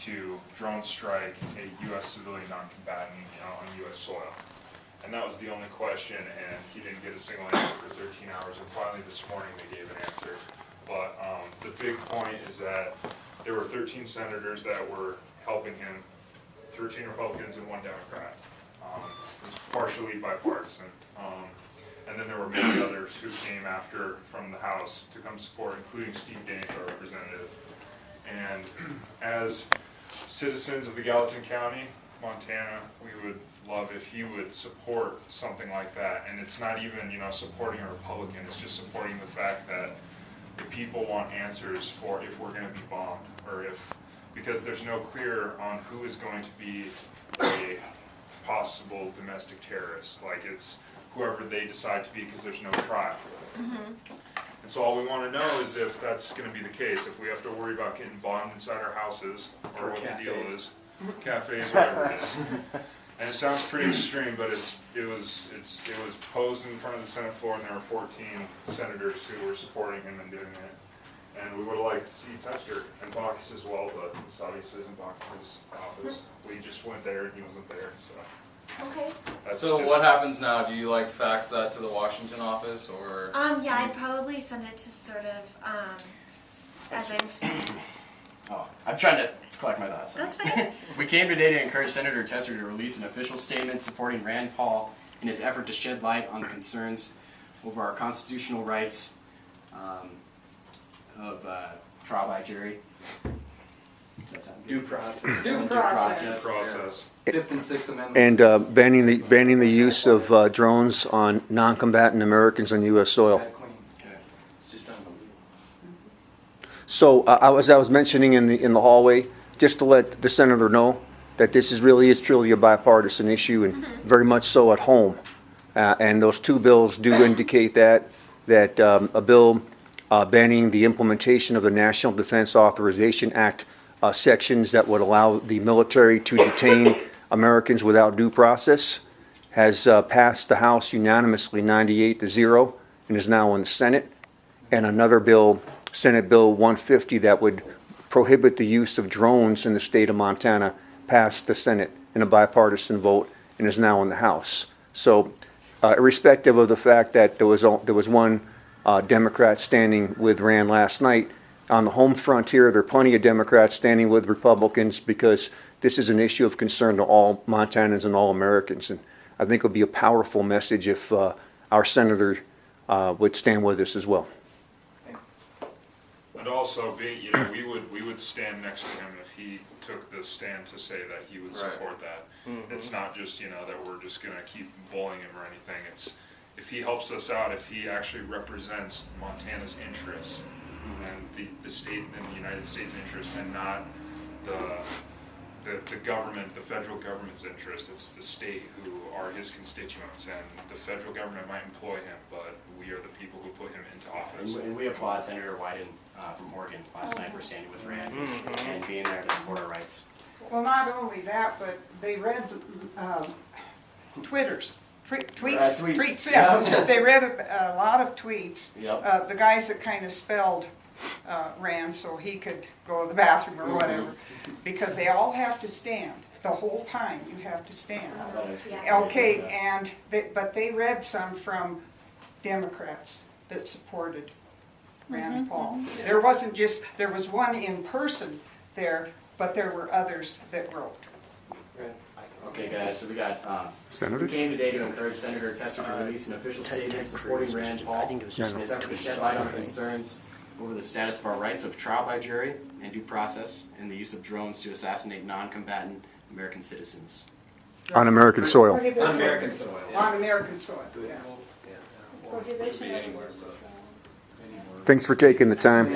to drone strike a U.S. civilian non-combatant on U.S. soil. And that was the only question, and he didn't get a single answer for 13 hours, and finally this morning they gave an answer. But the big point is that there were 13 senators that were helping him, 13 Republicans and 1 Democrat. It was partially bipartisan. And then there were many others who came after from the House to come support, including Steve Daines, our representative. And as citizens of the Gallatin County, Montana, we would love if you would support something like that. And it's not even, supporting a Republican, it's just supporting the fact that the people want answers for if we're going to be bombed, or because there's no clear on who is going to be a possible domestic terrorist. Like, it's whoever they decide to be, because there's no trial. And so all we want to know is if that's going to be the case, if we have to worry about getting bombed inside our houses, or what the deal is, cafes, whatever it is. And it sounds pretty extreme, but it was posed in front of the Senate floor, and there were 14 senators who were supporting him and doing it. And we would have liked to see Tester and Baucus as well, but this obviously isn't Baucus' office. We just went there and he wasn't there, so. Okay. So what happens now? Do you fax that to the Washington office, or? Yeah, I'd probably send it to sort of, as in. Oh, I'm trying to collect my thoughts. That's fine. We came today to encourage Senator Tester to release an official statement supporting Rand Paul in his effort to shed light on the concerns over our constitutional rights of trial by jury. Does that sound good? Due process. Due process. Process. Fifth and Sixth Amendment. And banning the use of drones on non-combatant Americans on U.S. soil. Okay. It's just unbelievable. So as I was mentioning in the hallway, just to let the senator know that this is truly a bipartisan issue, and very much so at home. And those 2 bills do indicate that a bill banning the implementation of the National Defense Authorization Act sections that would allow the military to detain Americans without due process has passed the House unanimously 98-0 and is now in the Senate. And another bill, Senate Bill 150, that would prohibit the use of drones in the state of Montana, passed the Senate in a bipartisan vote and is now in the House. So irrespective of the fact that there was 1 Democrat standing with Rand last night, on the home frontier, there are plenty of Democrats standing with Republicans, because this is an issue of concern to all Montanans and all Americans. And I think it would be a powerful message if our senator would stand with us as well. And also, we would stand next to him if he took the stand to say that he would support that. It's not just that we're just going to keep bullying him or anything. It's if he helps us out, if he actually represents Montana's interests and the state and the United States' interest, and not the government, the federal government's interest. It's the state who are his constituents, and the federal government might employ him, but we are the people who put him into office. And we applaud Senator Wyden from Oregon last night for standing with Rand and being there to support our rights. Well, not only that, but they read tweets. Yeah. They read a lot of tweets. Yep. The guys that kind of spelled Rand so he could go to the bathroom or whatever, because they all have to stand. The whole time you have to stand. Okay, but they read some from Democrats that supported Rand Paul. There wasn't just, there was 1 in person there, but there were others that wrote. Okay, guys, so we got, Senators? we came today to encourage Senator Tester to release an official statement supporting Rand Paul in his effort to shed light on concerns over the status of our rights of trial by jury and due process, and the use of drones to assassinate non-combatant American citizens. On American soil. On American soil. On American soil, yeah. Should be anywhere, so. Thanks for taking the time.